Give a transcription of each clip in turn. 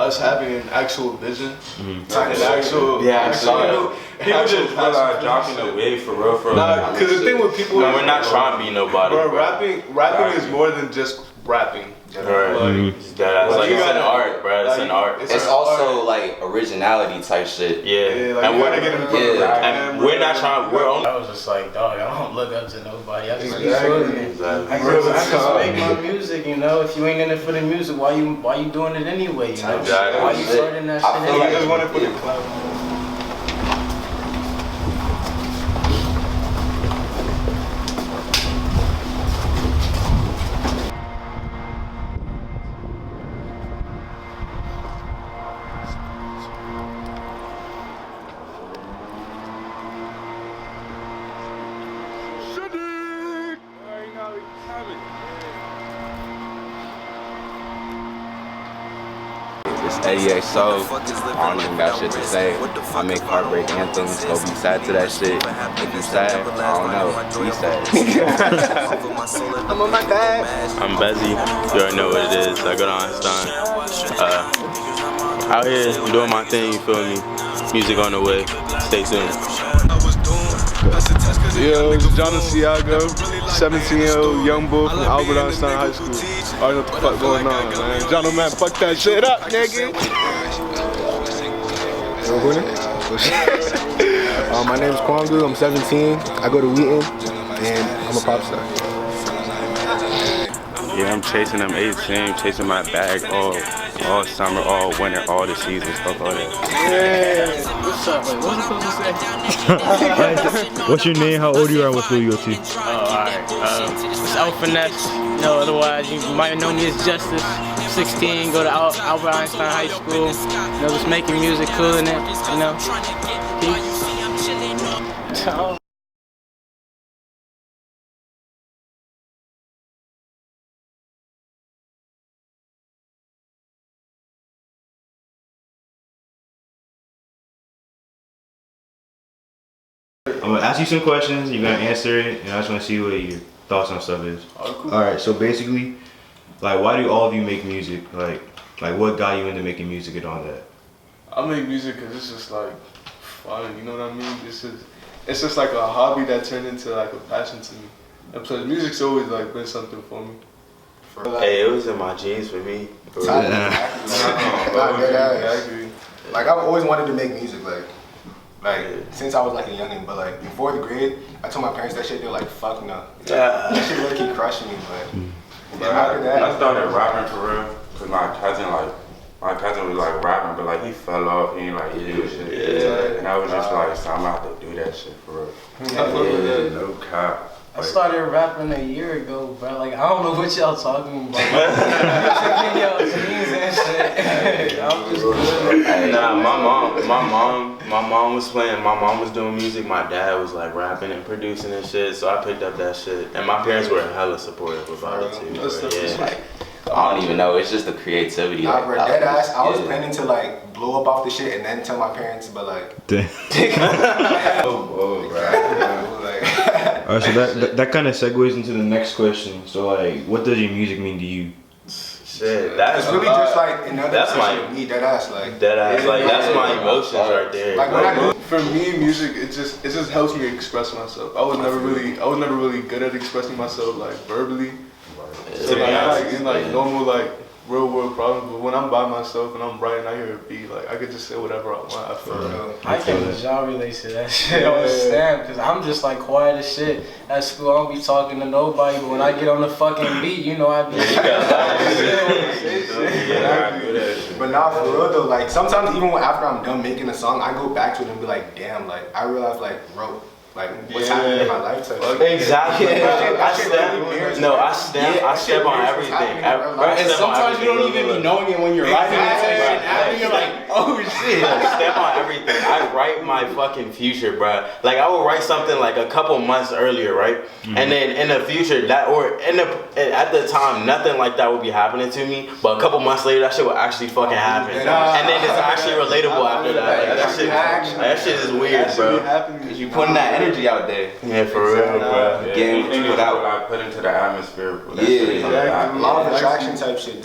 us having an actual vision, Like an actual people just feel like dropping the wig for real. Nah, because the thing with people, we're not trying to be nobody. Bro, rapping is more than just rapping. Right. It's an art, bro. It's an art. It's also like originality type shit. Yeah. Like, and we're not trying. We're only. I was just like, dog, I don't look up to nobody. I just Exactly. I just make my music, you know. If you ain't in it for the music, why you doing it anyway? You know? Exactly. Why you starting that shit? I feel like I just want to put it cloud. it's 88 Soul. I don't even got shit to say. I make heartbreak anthems. Go be sad to that shit. If you sad, I don't know. Be sad. I'm on my bag. I'm Bezzy. You already know what it is. I go to Einstein. Out here doing my thing. You feel me? Music on the way. Stay tuned. Yo, it's John Asiago, 17-year-old young boy from Albert Einstein High School. I don't know what the fuck going on, man. John, man, fuck that shit up, nigga. My name is Kwangu, I'm 17, I go to Wheaton, and I'm a pop star. Yeah, I'm chasing them 18, chasing my bag all summer, all winter, all the seasons, fuck all that. Yeah. What's up? Wait, what was I supposed to say? What's your name? How old you are? What school you go to? Oh, alright. It's El Finesse. No, otherwise you might know me as Justice. 16, go to Albert Einstein High School. You know, just making music, cooling it. You know. Peace. I'm gonna ask you some questions. You're gonna answer it, and I just want to see what your thoughts on stuff is. All right. So basically, like, why do all of you make music? Like what got you into making music and all that? I make music because it's just like fun. You know what I mean? It's just like a hobby that turned into like a passion to me. And plus, music's always like been something for me. Hey, it was in my genes for me. Exactly. Like I've always wanted to make music, like since I was like a youngin', but like in 4th grade, I told my parents that shit. They were like, "Fuck no." That shit really keep crushing me, but after that, I started rapping for real, cause my cousin was like rapping, but like he fell off. He ain't like do shit. And I was just like, so I'm about to do that shit for real. No cap. I started rapping a year ago, bro. Like, I don't know what y'all talking about. Checking y'all jeans and shit. I'm just good. Nah, my mom was playing. My mom was doing music. My dad was like rapping and producing and shit. So I picked up that shit. And my parents were hella supportive about it too. Like, I don't even know. It's just the creativity. I was planning to like blow up off the shit and then tell my parents, but like. Alright, so that kind of segues into the next question. So like, what does your music mean to you? Shit, that's really just like another that's my me, deadass, like that's my emotions right there. Like when I do, for me, music it just helps me express myself. I was never really good at expressing myself like verbally. So like in like normal like real world problems, but when I'm by myself and I'm writing, I hear a beat, like I could just say whatever I want. I feel like I think y'all relate to that shit on the stand, cause I'm just like quiet as shit at school. I don't be talking to nobody, but when I get on the fucking beat, you know I be. But now for real though, like sometimes even after I'm done making a song, I go back to it and be like, damn, like I realize like, bro. Like what's happening in my lifetime? Exactly. I step on everything. And sometimes you don't even be knowing it when you're writing it. And you're like, oh shit. I step on everything. I write my fucking future, bro. Like I will write something like a couple months earlier, right? And then in the future, at the time, nothing like that would be happening to me. But a couple months later, that shit will actually fucking happen. And then it's actually relatable after that. Like that shit is weird, bro. Cause you putting that energy out there. Yeah, for real, bro. Getting what you put out. Like put into the atmosphere. Law of attraction type shit.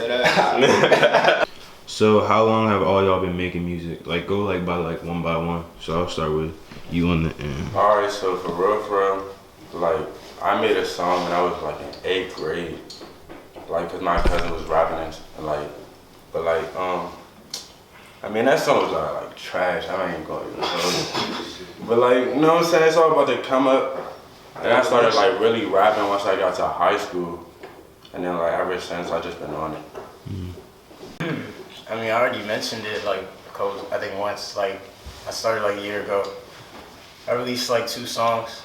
So how long have all y'all been making music? Like go like one by one. So I'll start with you on the end. Alright, so for real, like I made a song when I was like in 8th grade. Like, cause my cousin was rapping and like, but like, I mean that song was like trash. I ain't gonna even know. But like, you know what I'm saying? It's all about to come up. And I started like really rapping once I got to high school. And then like ever since I just been on it. I mean, I already mentioned it, like, I think once, like, I started like a year ago. I released like 2 songs,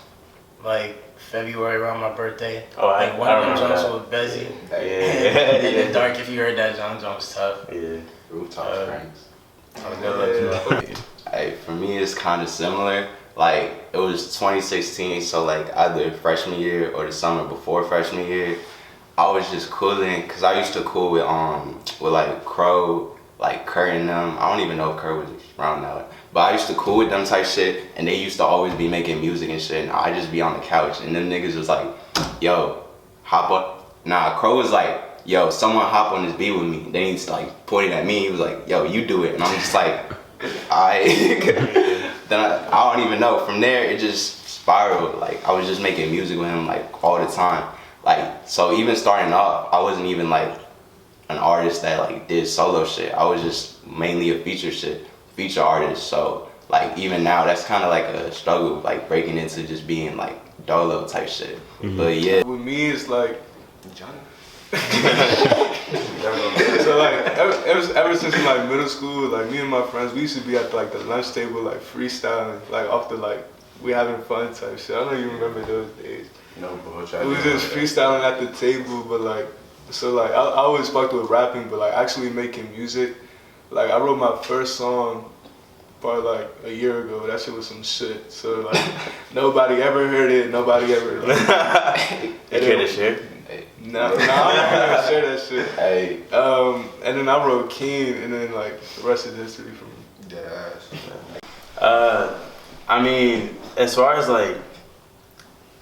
like February around my birthday. Oh, I one of them remember Jones that. was Bezzy. Yeah. And then Dark, if you heard that, John Jones tough. Yeah. Rooftop Springs. Yeah. For me, it's kind of similar. Like, it was 2016, so like either freshman year or the summer before freshman year, I was just cooling, cause I used to cool with like Crow, like Kurt and them. I don't even know if Kurt was around now, but I used to cool with them type shit, and they used to always be making music and shit, and I just be on the couch, and them niggas was like, yo, hop up. Nah, Crow was like, yo, someone hop on this beat with me. Then he's like pointing at me, he was like, yo, you do it, and I'm just like, Then I don't even know. From there, it just spiraled. Like, I was just making music with him like all the time. Like, so even starting off, I wasn't even like an artist that like did solo shit. I was just mainly a feature artist. So like even now, that's kind of like a struggle, like breaking into just being like dolo type shit. But yeah. With me, it's like Johnny. So like ever since like middle school, like me and my friends, we used to be at like the lunch table like freestyling, like off the like we having fun type shit. I don't even remember those days. No bullshit. We was just freestyling at the table, but like so like I always fucked with rapping, but like actually making music, like I wrote my first song probably like a year ago. That shit was some shit. So like nobody ever heard it. Nobody ever. Like, You care to share? No, I'm not gonna share that shit. Hey. And then I wrote Keen, and then like the rest is history for me. I mean, as far as like,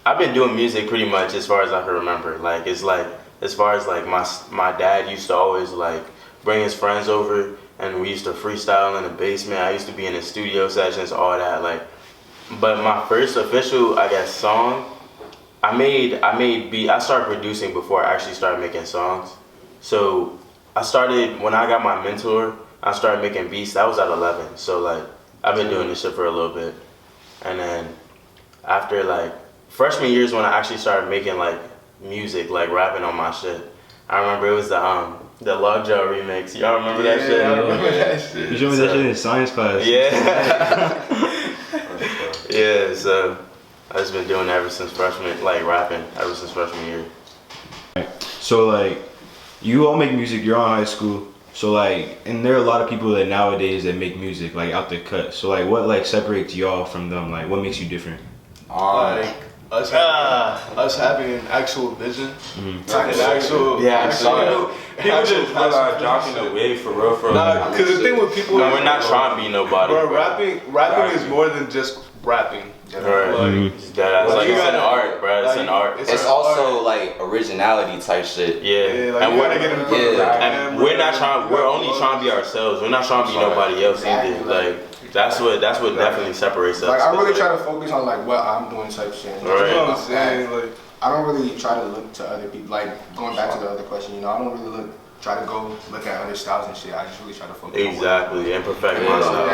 I've been doing music pretty much as far as I can remember. Like, it's like, as far as like my dad used to always like bring his friends over, and we used to freestyle in the basement. I used to be in the studio sessions, all that. Like, but my first official, I guess, song, I started producing before I actually started making songs. So I started, when I got my mentor, I started making beats. That was at 11. So like, I've been doing this shit for a little bit. And then after like, freshman year is when I actually started making like music, like rapping on my shit. I remember it was the Lockjaw remix. Y'all remember that shit? I remember that shit. You showed me that shit in science class. Yeah. Yeah, so I've just been doing that ever since freshman, like rapping ever since freshman year. So like, you all make music. You're on high school. So like, and there are a lot of people that nowadays that make music like out the cut. So like, what like separates y'all from them? Like, what makes you different? Like us having an actual vision, like an actual People just dropping the wave for real. Nah, because the thing with people, no, we're not trying to be nobody. Bro, rapping is more than just rapping. Right. Like, It's an art, bro. It's an art. It's also like originality type shit. Yeah, like and you gotta get in front of the and we're not trying. We're only trying to be ourselves. We're not trying to be nobody else either. Like that's what definitely separates us. Like I really try to focus on like what I'm doing type shit. Right. You know what I'm saying? Like, I don't really try to look to other people. Like going back to the other question, you know, I don't really try to go look at other styles and shit. I just really try to focus. Exactly, and perfect my style.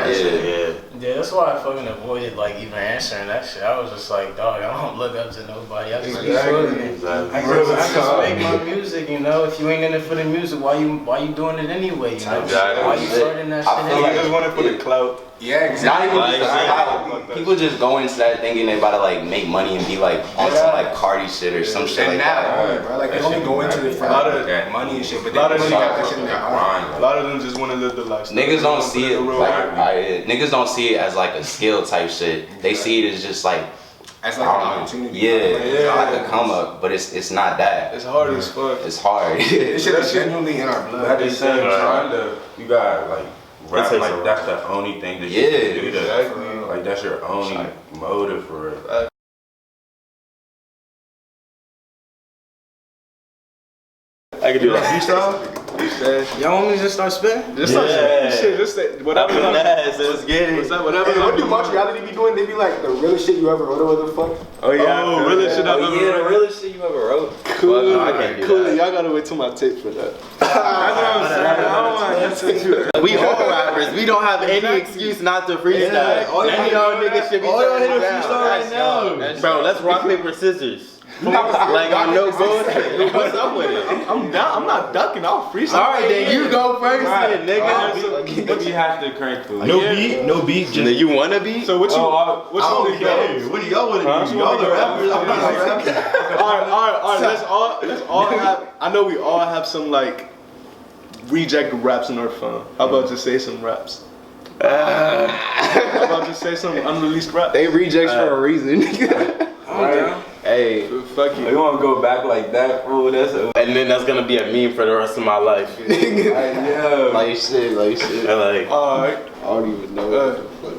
Yeah, that's why I fucking avoided like even answering that shit. I was just like, dog, I don't look up to nobody. I just be feeling it. I just make my music, you know. If you ain't in it for the music, why you doing it anyway? You know? Exactly. Why you starting that I shit? feel you like just want it for the clout. Yeah, exactly. People just go into that thinking they about to like make money and be like on some like Cardi shit or some shit like that. Bro, like they only go into it for like money and shit, but they lot of really got that shit in their heart. A lot of them just want to live the lifestyle. Niggas don't see it like niggas don't see it as like a skill type shit. They see it as just like As like an opportunity. yeah, like a come up, but it's not that. It's hard as fuck. It's hard. This shit is genuinely in our blood. At the same time, you got like rap, like that's the only thing that you can do. Exactly. Like that's your only motive for it. I can do that. Freestyle? Y'all want me to just start spitting? Just start saying shit. Just say whatever. Let's get it. Whatever. Hey, what do Montreality be doing? They be like the realest shit you ever wrote or what the fuck? Oh yeah. Oh, realest shit I've ever Yeah, the wrote. realest shit you ever wrote. Cool. Well, I can't do Cool. that. Y'all gotta wait till my tape for that. That's what I'm saying. I don't want to get into it. We all rappers. We don't have any excuse not to freestyle. Any y'all niggas should be turning down. Bro, let's rock, paper, scissors. Like on no bullshit. What's up with it? I'm down. I'm not ducking. I'll freestyle. Alright, then you go first, then, nigga. What you have to crank through? No beat. Just You wanna be? So what you? What you I don't want to care. go? What do y'all want to do? Y'all the rappers. I'm not a rapper. Alright. Let's all have. I know we all have some like rejected raps in our phone. How about just say some raps? How about just say some unreleased raps? They rejects for a reason. Right. Hey, Fuck you you. want to go back like that, bro? That's a And then that's gonna be a meme for the rest of my life. yeah. Like shit. Like, Alright. I don't even know what the fuck.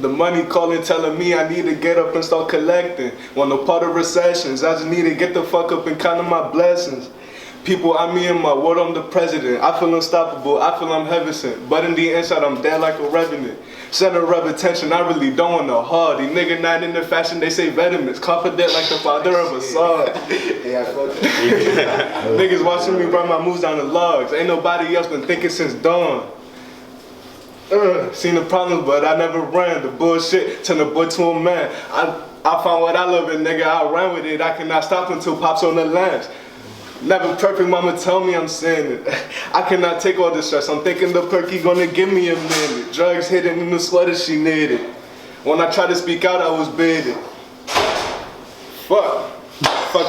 The money calling, telling me I need to get up and start collecting. Want no part of recessions. I just need to get the fuck up and count my blessings. People, I mean, in my word, I'm the president. I feel unstoppable. I feel I'm heaven sent. But in the inside, I'm dead like a revenant. Center of attention, I really don't want no hard. These niggas not in the fashion, they say veterans. Confident like the father of a son. Yeah, fuck that. Niggas watching me run my moves down the logs. Ain't nobody else been thinking since dawn. Seen the problems, but I never ran. The bullshit turned a boy to a man. I found what I love in, nigga. I ran with it. I cannot stop until pops on the lens. Never perfect, mama tell me I'm saying it. I cannot take all this stress. I'm thinking the perky gonna give me a minute. Drugs hidden in the sweater she needed. When I tried to speak out, I was baited. Fuck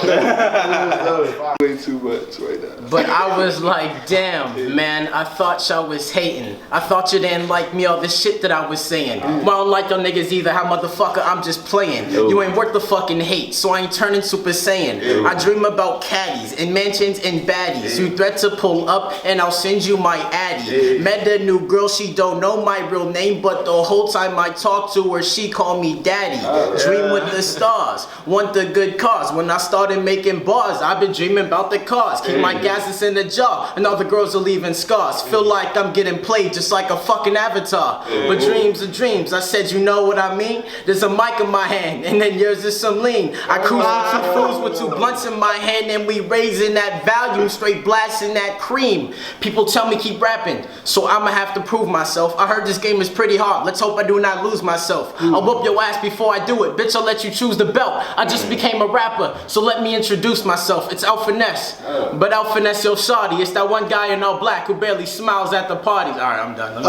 that. Way too much right now. But I was like, damn, man, I thought y'all was hating. I thought you didn't like me, all the shit that I was saying. Well, I don't like y'all niggas either, how motherfucker, I'm just playing. You ain't worth the fucking hate, so I ain't turning Super Saiyan. I dream about caddies and mansions and baddies. You threat to pull up and I'll send you my addy. Met a new girl, she don't know my real name, but the whole time I talk to her, she call me daddy. Dream with the stars, want the good cause. When I started making bars, I've been dreaming about the cars. Keep my gases in the jar, and all the girls are leaving scars. Feel like I'm getting played just like a fucking avatar. But dreams are dreams, I said you know what I mean? There's a mic in my hand, and then yours is some lean. I cruise with two fools with two blunts in my hand, and we raising that volume, straight blasting that cream. People tell me keep rapping, so I'ma have to prove myself. I heard this game is pretty hard, let's hope I do not lose myself. I'll whoop your ass before I do it, bitch, I'll let you choose the belt. I just became a rapper, so let me introduce myself. It's Al Finesse, but Al Finesse yo shawty. It's that one guy in all black who barely smiles at the parties. Alright, I'm done.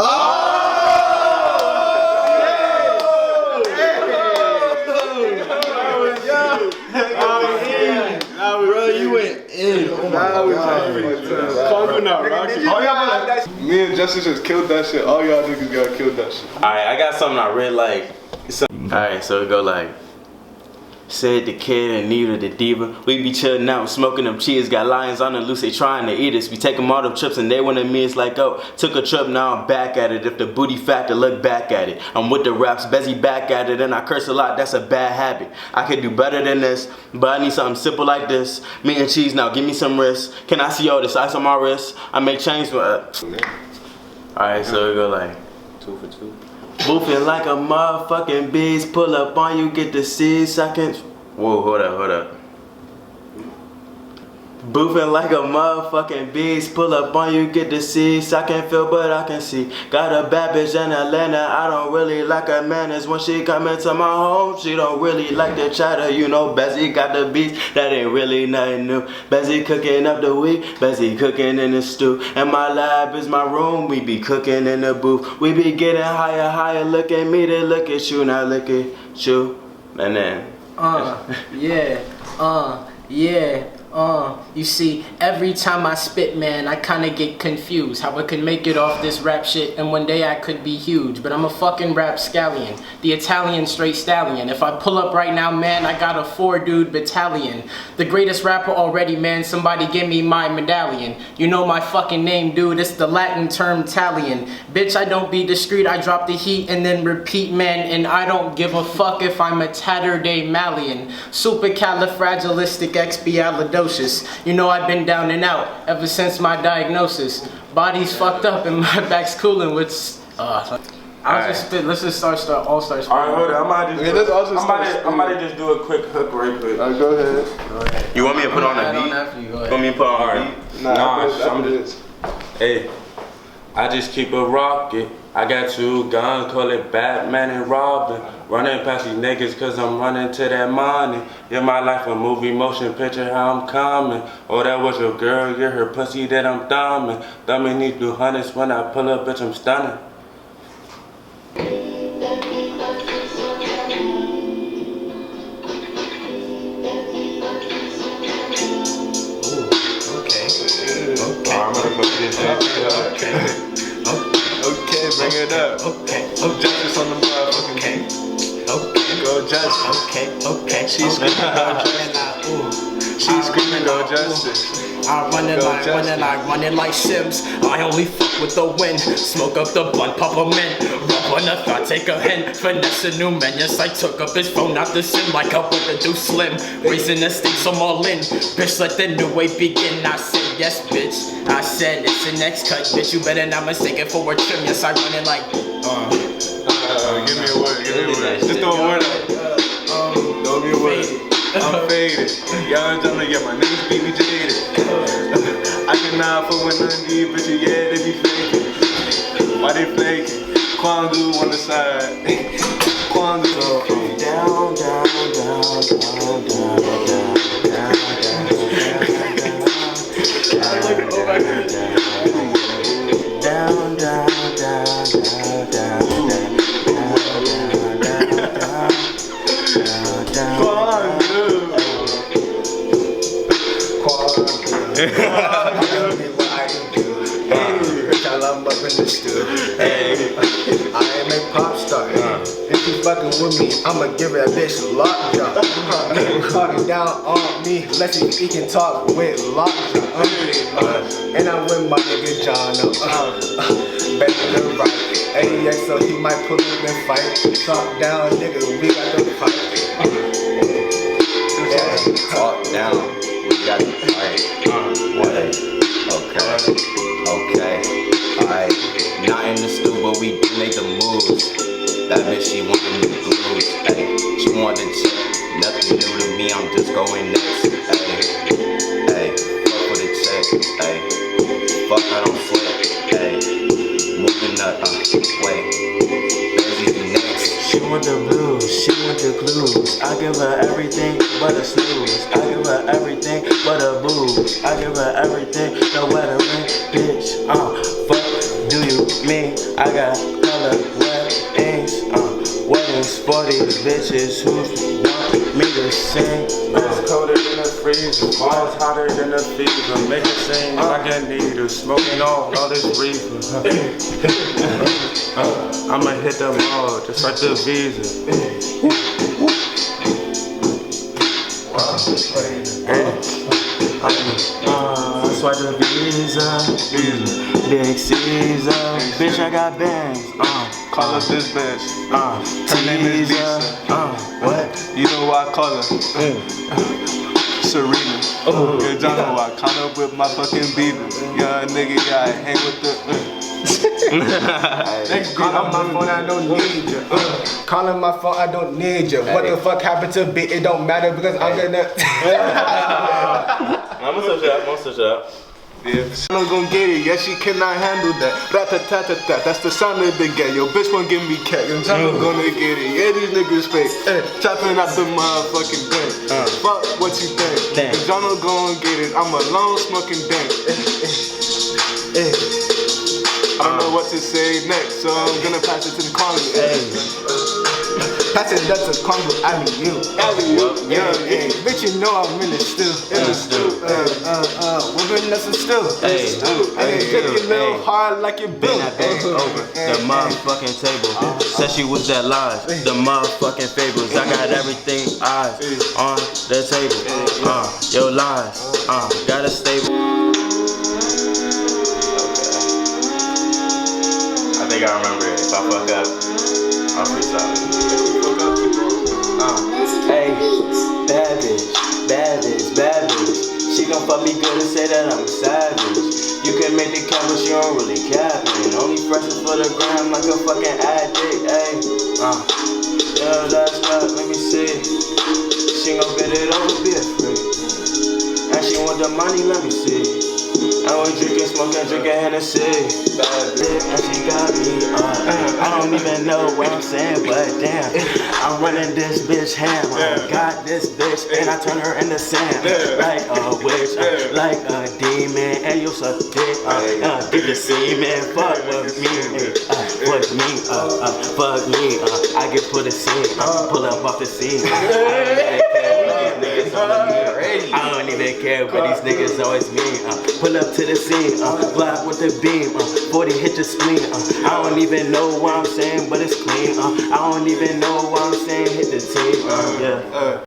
Bro, you went in. Oh my god. Me and Justin just killed that shit. All y'all niggas gotta kill that shit. Alright, I got something I really like. Alright, so it go like, said the kid and needed the diva. We be chillin' out, smoking them cheese. Got lions on the loose, they trying to eat us. We take them all them trips and they want me. It's like, oh, took a trip, now I'm back at it. If the booty factor, look back at it. I'm with the raps, busy back at it. And I curse a lot, that's a bad habit. I could do better than this, but I need something simple like this. Meat and cheese, now give me some wrist. Can I see all this ice on my wrist? I make change for Alright, so it go like 2 for 2. boofing like a motherfucking beast. Pull up on you, get the 6 seconds. Whoa, hold up. Boofing like a motherfucking beast. Pull up on you, get the 6. I can feel, but I can see. Got a bad bitch in Atlanta. I don't really like her manners. When she come into my home, she don't really like the chatter. You know, Bessie got the beats. That ain't really nothing new. Bessie cooking up the week. Bessie cooking in the stew. And my lab is my room. We be cooking in the booth. We be getting higher. Look at me, then look at you. Now look at you. And then. You see, every time I spit, man, I kinda get confused how I can make it off this rap shit, and one day I could be huge. But I'm a fucking rapscallion, the Italian straight stallion. If I pull up right now, man, I got a 4-dude battalion. The greatest rapper already, man, somebody give me my medallion. You know my fucking name, dude, it's the Latin term Italian. Bitch, I don't be discreet, I drop the heat and then repeat, man, and I don't give a fuck if I'm a Tatterday Malian. Supercalifragilisticexpialidocious. ferocious. You know I've been down and out ever since my diagnosis. Body's fucked up and my back's cooling with. I'll just spit. Let's just start all start. Alright, hold on. I'm about to just do a quick hook right quick. Go ahead. You want me to put on a beat? You go ahead. Want me to put on a beat? I'm just. Hey, I just keep it rockin'. I got 2 guns, call it Batman and Robin. Running past these niggas cause I'm running to that money. Yeah, my life a movie, motion picture, how I'm coming. Oh, that was your girl, you're her pussy that I'm thumbing. Thumbing these 200s when I pull up, bitch, I'm stunning. Okay, bring it up. Okay. Justice on the motherfucking Okay. Go Justice. Okay. She's screaming, go Justice. She's screaming, go Justice. I'm running like Sims. I only fuck with the wind. Smoke up the blunt, pop 'em in. Rub on a thought, take a hint. Finesse a new man. Yes, I took up his phone, not the sim. Like up with the do slim. Raising the stakes, I'm all in. Bitch, let the new way begin. I said yes, bitch. I said it's the next cut, bitch. You better not mistake it for a trim. Yes, I run it like. Give me a word. Just throw a word out. Throw me a word. I'm faded. Y'all trying to get my niggas beat me jaded. I cannot put one of these bitches, yeah, they be faking. Why they flaking? Kwangu on the side. Kwangu. Down. I'm up in the stool. Hey, I am a pop star. If you fucking with me, I'ma give that bitch lockjaw. Talking down on me, let's see if he can talk with lockjaw. And I'm with my nigga John. Back to the right. AX, so he might pull up and fight. Talk down, nigga, we got to fight. Talk down, we got to fight. Okay. Alright, not in the stew, but we do make the moves. That bitch, she wanted me to lose. Ay, she wanted to check. Nothing new to me, I'm just going next. Ay, fuck for the check. Ay, fuck, I don't sweat. Ay, moving up, wait. Busy next. She want the blues, she want the clues. I give her everything but a snooze. I give her everything but a booze. I give her everything, nowhere to win, bitch. Fuck do you mean? I got color weddings, weddings for these bitches who want me to sing. It's colder than a freezer, mine's hotter than a fever. Make it sing like a needle, smoking all this reefer. I'ma hit them all, just like the visa. Swipe the visa, big Caesar. Bitch, I got bands. Call her this bitch. Her name is Lisa. What? You know why I call her? Serena. Yeah, John know I caught up with my fucking beaver. Yeah, nigga, yeah, I hang with the. Calling my phone, I don't need you. Calling my phone, I don't need you. What the fuck happened to B? It don't matter because I'm gonna. I'm gonna switch up. Yeah, she not gonna get it. Yeah, she cannot handle that. Rat-a-tat-tat-tat. That's the sound of the gay. Yo, bitch won't give me cat. Yo, John gonna get it. Yeah, these niggas fake. Chopping out the motherfucking thing. Fuck what you think. John gonna get it. I'm alone smoking dank. I don't know what to say next, so I'm gonna pass it to the Congo. Pass it up to Congo, alley-you. Yeah. Bitch, you know I'm in the stew. We're in the stew. Take it a little hard like you built. Over the motherfucking table. Said she was that live. The motherfucking fables. I got everything eyes on the table. Yo lies. Got a stable. I think I remember it. If I fuck up, I'll freestyle it. Hey, bad bitch. She gon' fuck me good and say that I'm a savage. You can make the cap, but she don't really cap it. Only pressing for the gram like a fucking addict, ayy. Yeah, that's that, let me see. She gon' get it over, be free. And she want the money, let me see. I was drinking, smoking, drinking Hennessy. And she got me I don't even know what I'm saying, but damn, I'm running this bitch ham. Got this bitch and I turn her into sand. Like a witch, like a demon. And you suck dick, get the semen. Fuck with me, fuck me, I get put a scene, pull up off the scene. I don't even care, but these niggas always mean. Pull up to the scene, block with the beam, 40 hit your spleen. I don't even know what I'm saying, but it's clean. I don't even know what I'm saying, hit the team. Yeah.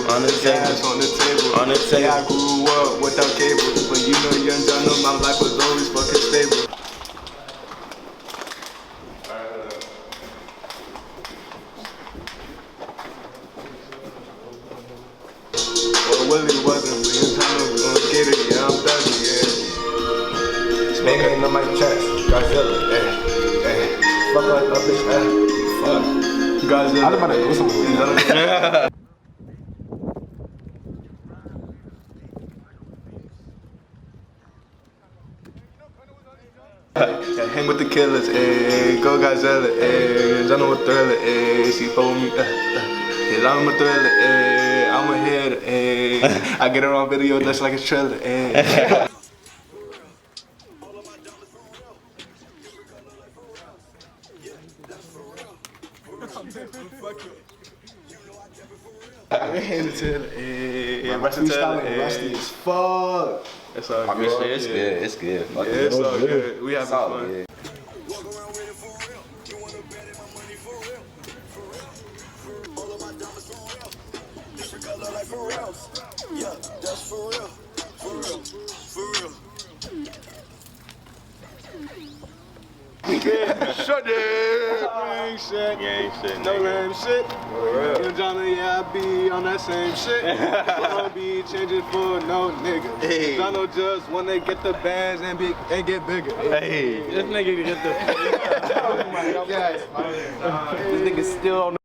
On the table. Yeah, I grew up without cables, but you know, young John, know my life was always fucking stable. Well, Willie wasn't, but young John, we gon' get it. Yeah, I'm thugging, yeah. Smoking on my chest, Godzilla, fuck like a bitch, fuck. Godzilla. I was about to do something with that. Hang with the killers, ayy. Go Godzilla, ayy. John with thriller, ayy. She told me, I'm a thriller, ayy. I'm a hitter, ayy. I get her on video just like a trailer, ayy. My freestyling rusty as fuck. It's all I mean, good. shit, it's good. It's good. Fuck Yeah, it. it's all good. We having Solid, fun. yeah. Shut it! Gang shit. No lame shit. Young Johnny, yeah, I be on that same shit. I don't be changing for no nigga. Hey. Jono just wanna get the bands and get bigger. Hey, this nigga get the. Oh my God. This nigga still on.